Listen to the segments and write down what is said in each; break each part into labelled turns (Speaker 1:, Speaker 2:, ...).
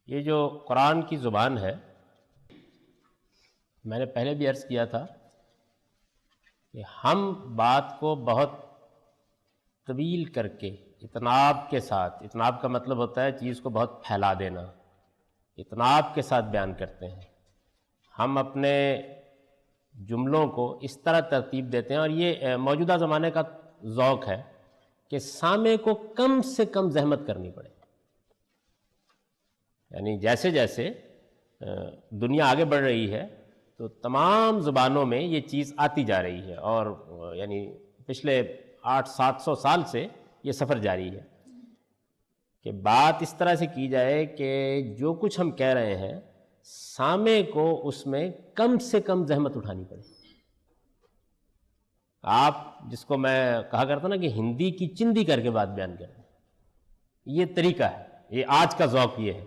Speaker 1: یہ جو قرآن کی زبان ہے، میں نے پہلے بھی عرض کیا تھا کہ ہم بات کو بہت طویل کر کے اتناب کے ساتھ، اتناب کا مطلب ہوتا ہے چیز کو بہت پھیلا دینا، اتناب کے ساتھ بیان کرتے ہیں۔ ہم اپنے جملوں کو اس طرح ترتیب دیتے ہیں، اور یہ موجودہ زمانے کا ذوق ہے کہ سامع کو کم سے کم زحمت کرنی پڑے۔ یعنی جیسے جیسے دنیا آگے بڑھ رہی ہے تو تمام زبانوں میں یہ چیز آتی جا رہی ہے، اور یعنی پچھلے 800-700 سال سے یہ سفر جاری ہے کہ بات اس طرح سے کی جائے کہ جو کچھ ہم کہہ رہے ہیں سامع کو اس میں کم سے کم زحمت اٹھانی پڑے۔ آپ جس کو میں کہا کرتا نا کہ ہندی کی چندی کر کے بات بیان کریں، یہ طریقہ ہے، یہ آج کا ذوق یہ ہے۔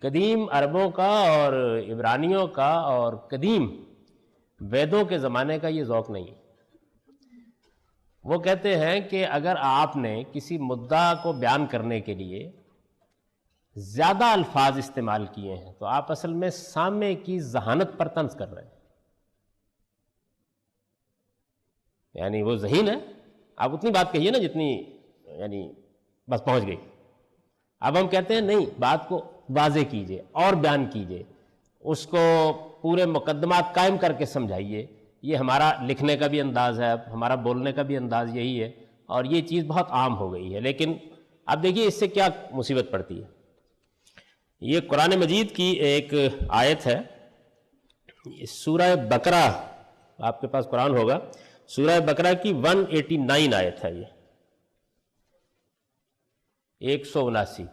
Speaker 1: قدیم عربوں کا اور عبرانیوں کا اور قدیم ویدوں کے زمانے کا یہ ذوق نہیں ہے۔ وہ کہتے ہیں کہ اگر آپ نے کسی مدعا کو بیان کرنے کے لیے زیادہ الفاظ استعمال کیے ہیں تو آپ اصل میں سامع کی ذہانت پر طنز کر رہے ہیں۔ یعنی وہ ذہین ہے، آپ اتنی بات کہیے نا جتنی یعنی بس پہنچ گئی۔ اب ہم کہتے ہیں نہیں، بات کو واضح کیجئے اور بیان کیجئے، اس کو پورے مقدمات قائم کر کے سمجھائیے۔ یہ ہمارا لکھنے کا بھی انداز ہے، ہمارا بولنے کا بھی انداز یہی ہے، اور یہ چیز بہت عام ہو گئی ہے۔ لیکن اب دیکھیے اس سے کیا مصیبت پڑتی ہے۔ یہ قرآن مجید کی ایک آیت ہے، سورہ بقرہ، آپ کے پاس قرآن ہوگا، سورہ بقرہ کی 189 آیت ہے، یہ 179۔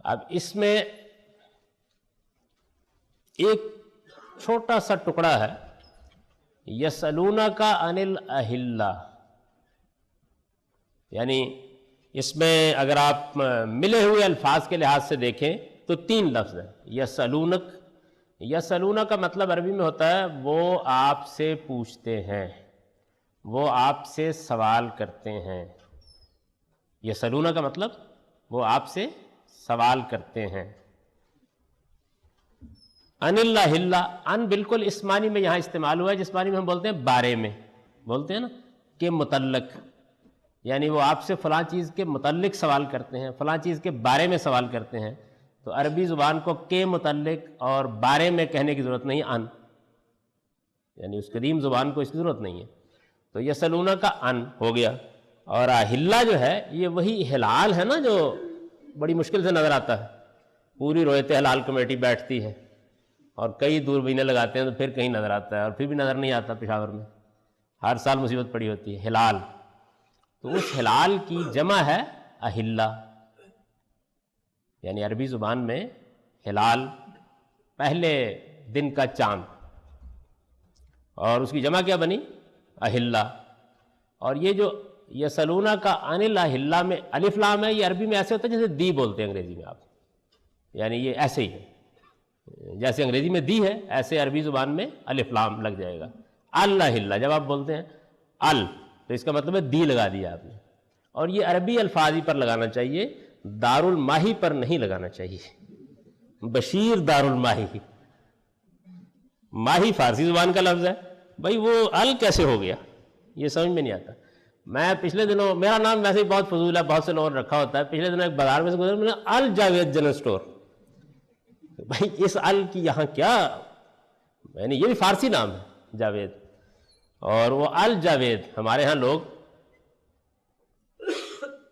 Speaker 1: اب اس میں ایک چھوٹا سا ٹکڑا ہے، یسألونک عن الأہلہ، یعنی اس میں اگر آپ ملے ہوئے الفاظ کے لحاظ سے دیکھیں تو 3 لفظ ہیں۔ یسألونک، یسألونک کا مطلب عربی میں ہوتا ہے وہ آپ سے پوچھتے ہیں، وہ آپ سے سوال کرتے ہیں۔ یسألونک کا مطلب وہ آپ سے سوال کرتے ہیں۔ ان الأہلہ، ان بالکل اس معنی میں یہاں استعمال ہوا ہے جس معنی میں ہم بولتے ہیں بارے میں، بولتے ہیں نا کہ متعلق، یعنی وہ آپ سے فلاں چیز کے متعلق سوال کرتے ہیں، فلاں چیز کے بارے میں سوال کرتے ہیں۔ تو عربی زبان کو کے متعلق اور بارے میں کہنے کی ضرورت نہیں، ان، یعنی اس قدیم زبان کو اس کی ضرورت نہیں ہے۔ تو یسألونہ کا ان ہو گیا، اور اہلہ جو ہے یہ وہی ہلال ہے نا جو بڑی مشکل سے نظر آتا ہے۔ پوری رویت ہلال کمیٹی بیٹھتی ہے اور کئی دوربینیں لگاتے ہیں تو پھر کہیں نظر آتا ہے، اور پھر بھی نظر نہیں آتا۔ پشاور میں ہر سال مصیبت پڑی ہوتی ہے، ہلال۔ تو اس ہلال کی جمع ہے اہلہ، یعنی عربی زبان میں ہلال پہلے دن کا چاند، اور اس کی جمع کیا بنی؟ اہلہ۔ اور یہ جو یسألونہ کا عن الأہلہ میں الف لام ہے، یہ عربی میں ایسے ہوتا ہے جیسے دی بولتے ہیں انگریزی میں آپ، یعنی یہ ایسے ہی ہے، جیسے انگریزی میں دی ہے ایسے عربی زبان میں الف لام لگ جائے گا۔ الأہلہ جب آپ بولتے ہیں ال تو اس کا مطلب ہے دی لگا دیا آپ نے، اور یہ عربی الفاظ ہی پر لگانا چاہیے، دار الماہی پر نہیں لگانا چاہیے۔ بشیر دار الماہی، ماہی فارسی زبان کا لفظ ہے، بھائی وہ ال کیسے ہو گیا، یہ سمجھ میں نہیں آتا۔ میں پچھلے دنوں، میرا نام ویسے ہی بہت فضول ہے، بہت سے لوگوں نے رکھا ہوتا ہے، پچھلے دنوں ایک بازار میں سے گزرا، میں نے الجاوید جنرل اسٹور، بھائی اس ال کی یہاں کیا، یعنی یہ بھی فارسی نام ہے جاوید، اور وہ الجاوید ہمارے ہاں لوگ،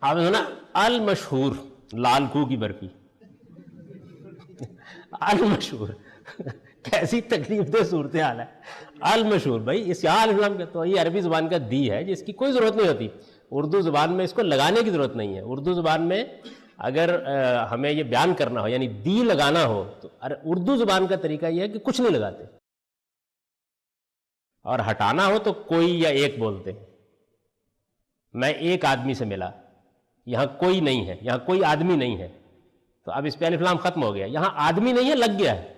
Speaker 1: آپ نے سنا المشہور لال کو کی برفی، المشہور، کیسی تکلیف دہ صورتحال ہے۔ المشہور، بھائی اس یہاں الف لام کا تو یہ عربی زبان کا دی ہے جس کی کوئی ضرورت نہیں ہوتی، اردو زبان میں اس کو لگانے کی ضرورت نہیں ہے۔ اردو زبان میں اگر ہمیں یہ بیان کرنا ہو یعنی دی لگانا ہو تو اردو زبان کا طریقہ یہ ہے کہ کچھ نہیں لگاتے، اور ہٹانا ہو تو کوئی یا ایک بولتے ہیں۔ میں ایک آدمی سے ملا، یہاں کوئی نہیں ہے، یہاں کوئی آدمی نہیں ہے، تو اب اس پہ الف لام ختم ہو گیا، یہاں آدمی نہیں ہے، لگ گیا ہے،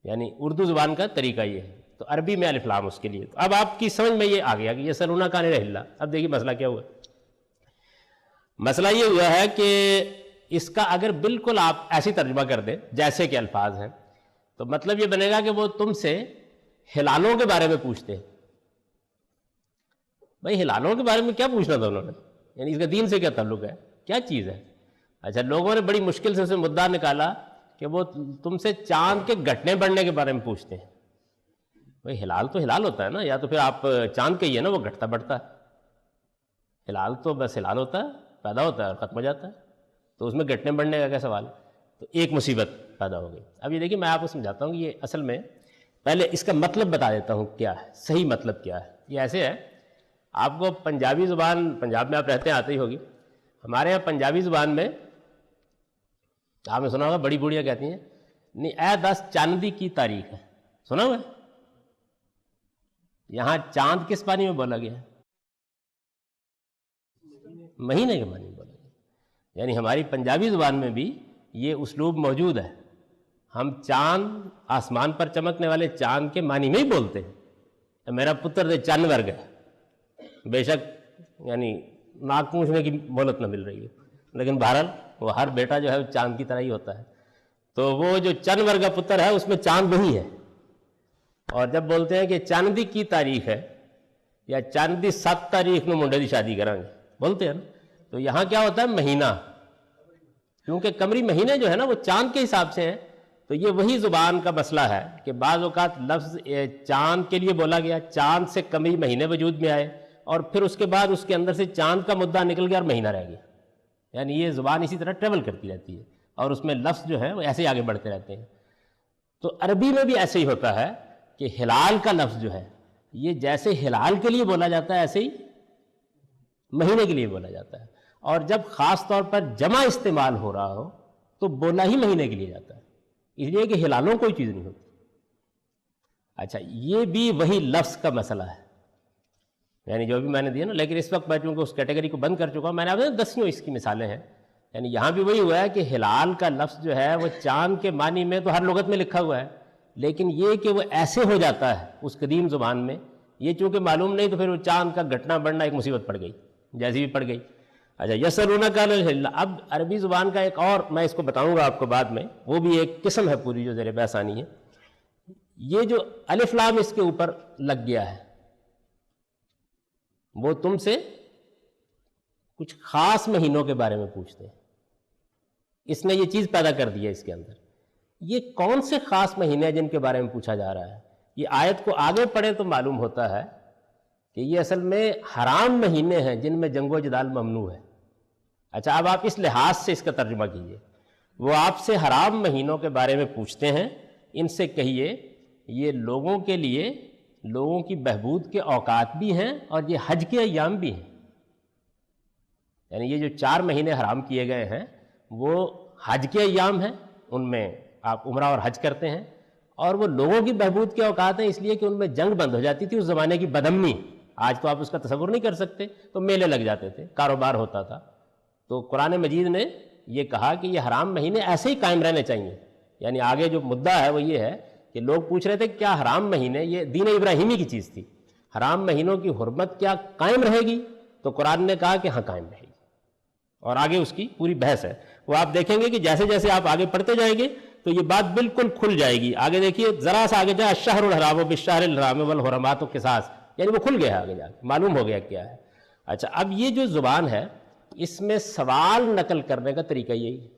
Speaker 1: یعنی اردو زبان کا طریقہ یہ ہے۔ تو عربی میں الف لام اس کے لیے. تو اب آپ کی سمجھ میں یہ آ گیا کہ یسألونک عن الأہلہ. اب دیکھیے مسئلہ کیا ہوا. مسئلہ یہ ہوا ہے کہ اس کا اگر بالکل آپ ایسی ترجمہ کر دیں جیسے کہ الفاظ ہیں تو مطلب یہ بنے گا کہ وہ تم سے ہلالوں کے بارے میں پوچھتے ہیں. بھائی ہلالوں کے بارے میں کیا پوچھنا تھا انہوں نے؟ یعنی اس کا دین سے کیا تعلق ہے؟ کیا چیز ہے؟ اچھا لوگوں نے بڑی مشکل سے اسے مدعا نکالا کہ وہ تم سے چاند کے گھٹنے بڑھنے کے بارے میں پوچھتے ہیں. بھائی ہلال تو ہلال ہوتا ہے نا، یا تو پھر آپ چاند کہیے نا وہ گھٹتا بڑھتا ہے. ہلال تو بس ہلال ہوتا ہے، پیدا ہوتا ہے اور ختم ہو جاتا ہے، تو اس میں گھٹنے بڑھنے کا کیا سوال؟ تو ایک مصیبت پیدا ہو گئی. اب یہ دیکھیے میں آپ کو سمجھاتا ہوں کہ یہ اصل میں پہلے اس کا مطلب بتا دیتا ہوں کیا ہے، صحیح مطلب کیا ہے. یہ ایسے ہے، آپ کو پنجابی زبان، پنجاب میں آپ رہتے ہیں آتے ہی ہوگی. ہمارے یہاں پنجابی زبان میں آپ نے سنا ہوگا بڑی بوڑھیاں کہتی ہیں نہیں اے 10 چاندی کی تاریخ ہے. سنا ہوا ہے؟ یہاں چاند کس معنی میں بولا گیا ہے؟ مہینے کے معنی میں بولا گیا. یعنی ہماری پنجابی زبان میں بھی یہ اسلوب موجود ہے. ہم چاند، آسمان پر چمکنے والے چاند کے معنی میں ہی بولتے ہیں. میرا پتر دے چند ورگ ہے. بے شک یعنی ناک پوچھنے کی مہلت نہ مل رہی ہے، لیکن بہرحال وہ ہر بیٹا جو ہے وہ چاند کی طرح ہی ہوتا ہے. تو وہ جو چند ورگا پتر ہے اس میں چاند وہی ہے. اور جب بولتے ہیں کہ چاندی کی تاریخ ہے یا چاندی 7 تاریخ میں منڈے دی شادی کریں گے بولتے ہیں نا، تو یہاں کیا ہوتا ہے مہینہ، کیونکہ قمری مہینے جو ہے نا وہ چاند کے حساب سے ہیں. تو یہ وہی زبان کا مسئلہ ہے کہ بعض اوقات لفظ چاند کے لیے بولا گیا، چاند سے قمری مہینے وجود میں آئے اور پھر اس کے بعد اس کے اندر سے چاند کا مدعا نکل گیا اور مہینہ رہ گیا. یعنی یہ زبان اسی طرح ٹریول کرتی رہتی ہے اور اس میں لفظ جو ہے وہ ایسے ہی آگے بڑھتے رہتے ہیں. تو عربی میں بھی ایسے ہی ہوتا ہے کہ ہلال کا لفظ جو ہے یہ جیسے ہلال کے لیے بولا جاتا ہے ایسے ہی مہینے کے لیے بولا جاتا ہے. اور جب خاص طور پر جمع استعمال ہو رہا ہو تو بولا ہی مہینے کے لیے جاتا ہے، اس لیے کہ ہلالوں کوئی چیز نہیں ہوتی. اچھا یہ بھی وہی لفظ کا مسئلہ ہے، یعنی جو بھی میں نے دیا نا، لیکن اس وقت میں چونکہ اس کیٹیگری کو بند کر چکا ہوں. میں نے آپ 10 اس کی مثالیں ہیں. یعنی یہاں بھی وہی ہوا ہے کہ ہلال کا لفظ جو ہے وہ چاند کے معنی میں تو ہر لغت میں لکھا ہوا ہے، لیکن یہ کہ وہ ایسے ہو جاتا ہے اس قدیم زبان میں، یہ چونکہ معلوم نہیں تو پھر وہ چاند کا گھٹنا بڑھنا ایک مصیبت پڑ گئی جیسی بھی پڑ گئی. اچھا یسألونک عن الأہلہ. اب عربی زبان کا ایک اور میں اس کو بتاؤں گا آپ کو بعد میں، وہ بھی ایک قسم ہے پوری جو زیر بحث آنی ہے. یہ جو الف لام اس کے اوپر لگ گیا ہے وہ تم سے کچھ خاص مہینوں کے بارے میں پوچھتے ہیں. اس نے یہ چیز پیدا کر دی ہے اس کے اندر. یہ کون سے خاص مہینے ہیں جن کے بارے میں پوچھا جا رہا ہے؟ یہ آیت کو آگے پڑھیں تو معلوم ہوتا ہے کہ یہ اصل میں حرام مہینے ہیں جن میں جنگ و جدال ممنوع ہے. اچھا اب آپ اس لحاظ سے اس کا ترجمہ کیجئے. وہ آپ سے حرام مہینوں کے بارے میں پوچھتے ہیں، ان سے کہیے یہ لوگوں کے لیے، لوگوں کی بہبود کے اوقات بھی ہیں اور یہ حج کے ایام بھی ہیں. یعنی یہ جو 4 مہینے حرام کیے گئے ہیں وہ حج کے ایام ہیں، ان میں آپ عمرہ اور حج کرتے ہیں، اور وہ لوگوں کی بہبود کے اوقات ہیں اس لیے کہ ان میں جنگ بند ہو جاتی تھی. اس زمانے کی بدامنی آج تو آپ اس کا تصور نہیں کر سکتے، تو میلے لگ جاتے تھے، کاروبار ہوتا تھا. تو قرآن مجید نے یہ کہا کہ یہ حرام مہینے ایسے ہی قائم رہنے چاہیے. یعنی آگے جو مدعا ہے وہ یہ ہے کہ لوگ پوچھ رہے تھے کیا حرام مہینے، یہ دین ابراہیمی کی چیز تھی، حرام مہینوں کی حرمت کیا قائم رہے گی؟ تو قرآن نے کہا کہ ہاں قائم رہے گی، اور آگے اس کی پوری بحث ہے. وہ آپ دیکھیں گے کہ جیسے جیسے آپ آگے پڑھتے جائیں گے تو یہ بات بالکل کھل جائے گی. آگے دیکھیے ذرا سا آگے جائے الشہر الحرام بالشہر الحرام والحرمات قصاص، یعنی وہ کھل گیا آگے جا کے، معلوم ہو گیا کیا ہے. اچھا اب یہ جو زبان ہے اس میں سوال نقل کرنے کا طریقہ یہی ہے.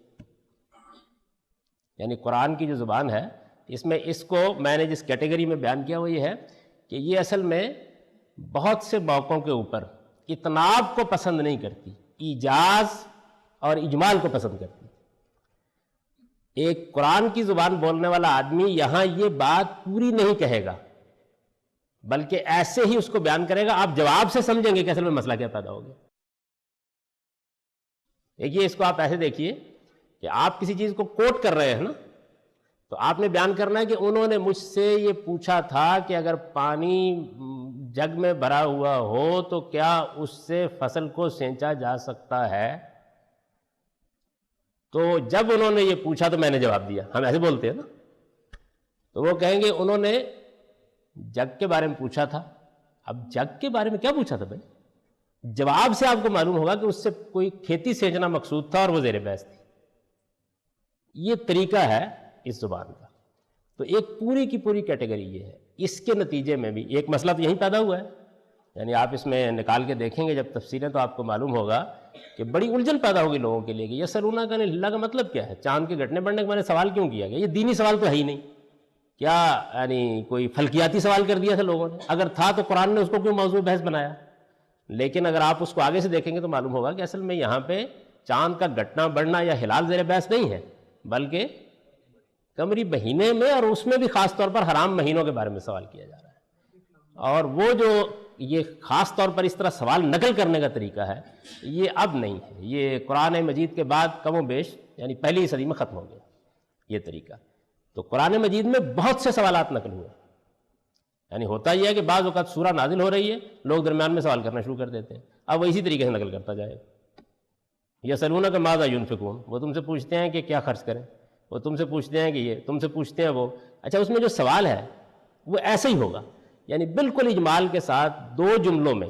Speaker 1: یعنی قرآن کی جو زبان ہے اس میں، اس کو میں نے جس کیٹیگری میں بیان کیا وہ یہ ہے کہ یہ اصل میں بہت سے موقعوں کے اوپر اتناب کو پسند نہیں کرتی، ایجاز اور اجمال کو پسند کرتی. ایک قرآن کی زبان بولنے والا آدمی یہاں یہ بات پوری نہیں کہے گا بلکہ ایسے ہی اس کو بیان کرے گا. آپ جواب سے سمجھیں گے کہ اصل میں مسئلہ کیا پیدا ہو گیا. دیکھیے اس کو آپ ایسے دیکھیے کہ آپ کسی چیز کو کوٹ کر رہے ہیں نا، تو آپ نے بیان کرنا ہے کہ انہوں نے مجھ سے یہ پوچھا تھا کہ اگر پانی جگ میں بھرا ہوا ہو تو کیا اس سے فصل کو سینچا جا سکتا ہے؟ تو جب انہوں نے یہ پوچھا تو میں نے جواب دیا. ہم ایسے بولتے ہیں نا. تو وہ کہیں گے انہوں نے جگ کے بارے میں پوچھا تھا. اب جگ کے بارے میں کیا پوچھا تھا بھائی؟ جواب سے آپ کو معلوم ہوگا کہ اس سے کوئی کھیتی سینچنا مقصود تھا اور وہ زیر بحث تھی. یہ طریقہ ہے اس زبان کا. تو ایک پوری کی پوری کیٹیگری یہ ہے. اس کے نتیجے میں بھی ایک مسئلہ تو یہیں پیدا ہوا ہے. یعنی آپ اس میں نکال کے دیکھیں گے جب تفسیریں تو آپ کو معلوم ہوگا کہ بڑی الجھن پیدا ہوگی لوگوں کے لیے کہ یہ سلونا کا اللہ کا مطلب کیا ہے؟ چاند کے گھٹنے بڑھنے کے میں نے سوال کیوں کیا گیا؟ یہ دینی سوال تو ہے ہی نہیں. کیا یعنی کوئی فلکیاتی سوال کر دیا تھا لوگوں نے؟ اگر تھا تو قرآن نے اس کو کیوں موضوع بحث بنایا؟ لیکن اگر آپ اس کو آگے سے دیکھیں گے تو معلوم ہوگا کہ اصل میں یہاں پہ چاند کا گھٹنا بڑھنا یا ہلال زیر بحث نہیں ہے، بلکہ قمری مہینے میں، اور اس میں بھی خاص طور پر حرام مہینوں کے بارے میں سوال کیا جا رہا ہے. اور وہ جو یہ خاص طور پر اس طرح سوال نقل کرنے کا طریقہ ہے یہ اب نہیں ہے. یہ قرآن مجید کے بعد کم و بیش یعنی پہلی صدی میں ختم ہو گیا یہ طریقہ. تو قرآن مجید میں بہت سے سوالات نقل ہوئے. یعنی ہوتا یہ ہے کہ بعض اوقات سورہ نازل ہو رہی ہے، لوگ درمیان میں سوال کرنا شروع کر دیتے ہیں. اب وہ اسی طریقے سے نقل کرتا جائے. یسألونک ماذا ینفقون، وہ تم سے پوچھتے ہیں کہ کیا خرچ کریں، وہ تم سے پوچھتے ہیں کہ یہ، تم سے پوچھتے ہیں وہ. اچھا اس میں جو سوال ہے وہ ایسے ہی ہوگا، یعنی بالکل اجمال کے ساتھ دو جملوں میں،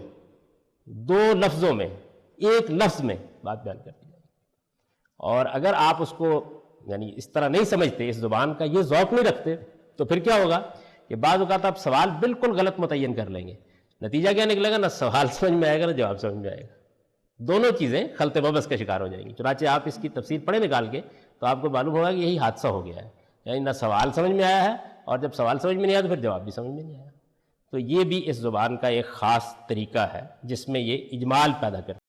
Speaker 1: دو لفظوں میں، ایک لفظ میں بات بیان کر دی جائے. اور اگر آپ اس کو یعنی اس طرح نہیں سمجھتے، اس زبان کا یہ ذوق نہیں رکھتے، تو پھر کیا ہوگا کہ بعض اوقات آپ سوال بالکل غلط متعین کر لیں گے. نتیجہ کیا نکلے گا؟ نہ سوال سمجھ میں آئے گا نہ جواب سمجھ میں آئے گا. دونوں چیزیں خلط وبس کا شکار ہو جائیں گی. چنانچہ آپ اس کی تفسیر پڑھیں نکال کے تو آپ کو معلوم ہوگا کہ یہی حادثہ ہو گیا ہے. یعنی نہ سوال سمجھ میں آیا ہے، اور جب سوال سمجھ میں نہیں آیا تو پھر جواب بھی سمجھ میں نہیں آیا. تو یہ بھی اس زبان کا ایک خاص طریقہ ہے جس میں یہ اجمال پیدا کرتا ہے.